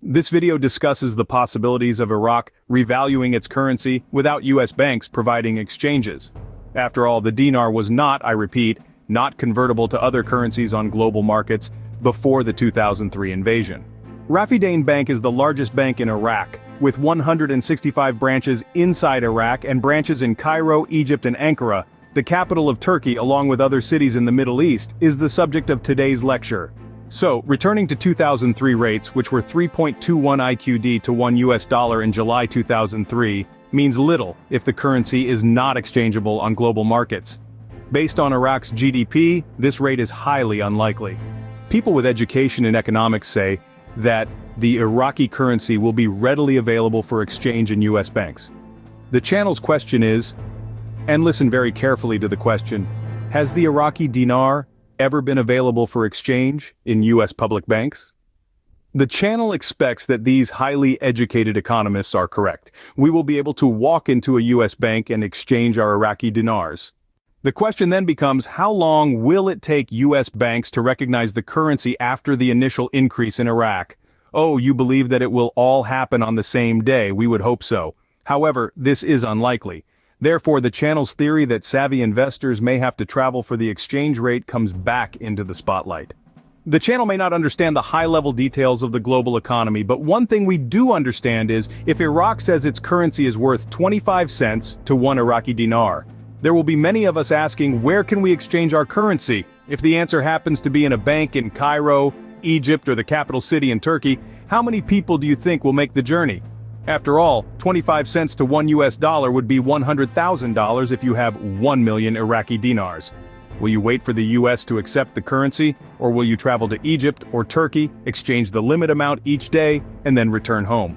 This video discusses the possibilities of Iraq revaluing its currency without US banks providing exchanges. After all, the dinar was not, I repeat, not convertible to other currencies on global markets before the 2003 invasion. Rafidane Bank is the largest bank in Iraq, with 165 branches inside Iraq and branches in Cairo, Egypt and Ankara. The capital of Turkey, along with other cities in the Middle East, is the subject of today's lecture. So, returning to 2003 rates, which were 3.21 IQD to $1 in July 2003, means little if the currency is not exchangeable on global markets. Based on Iraq's GDP, this rate is highly unlikely. People with education in economics say that the Iraqi currency will be readily available for exchange in US banks. The channel's question is, and listen very carefully to the question, has the Iraqi dinar ever been available for exchange in US public banks? The channel expects that these highly educated economists are correct. We will be able to walk into a US bank and exchange our Iraqi dinars. The question then becomes, how long will it take US banks to recognize the currency after the initial increase in Iraq? Oh, you believe that it will all happen on the same day? We would hope so. However, this is unlikely. Therefore, the channel's theory that savvy investors may have to travel for the exchange rate comes back into the spotlight. The channel may not understand the high-level details of the global economy, but one thing we do understand is, if Iraq says its currency is worth 25 cents to one Iraqi dinar, there will be many of us asking, where can we exchange our currency? If the answer happens to be in a bank in Cairo, Egypt, or the capital city in Turkey, how many people do you think will make the journey? After all, 25 cents to $1 would be $100,000 if you have 1 million Iraqi dinars. Will you wait for the US to accept the currency, or will you travel to Egypt or Turkey, exchange the limit amount each day, and then return home?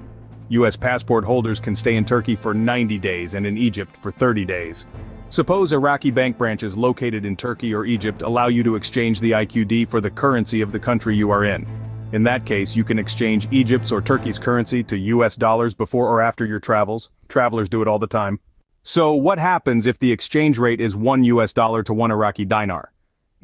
US passport holders can stay in Turkey for 90 days and in Egypt for 30 days. Suppose Iraqi bank branches located in Turkey or Egypt allow you to exchange the IQD for the currency of the country you are in. In that case, you can exchange Egypt's or Turkey's currency to US dollars before or after your travels. Travelers do it all the time. So what happens if the exchange rate is $1 to 1 Iraqi dinar?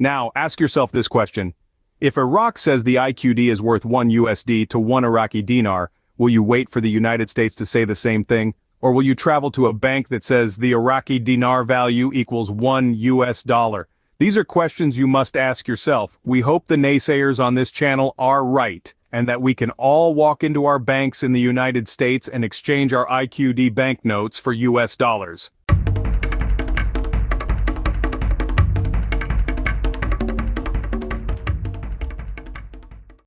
Now, ask yourself this question. If Iraq says the IQD is worth $1 to 1 Iraqi dinar, will you wait for the United States to say the same thing? Or will you travel to a bank that says the Iraqi dinar value equals $1? These are questions you must ask yourself. We hope the naysayers on this channel are right, and that we can all walk into our banks in the United States and exchange our IQD banknotes for US dollars.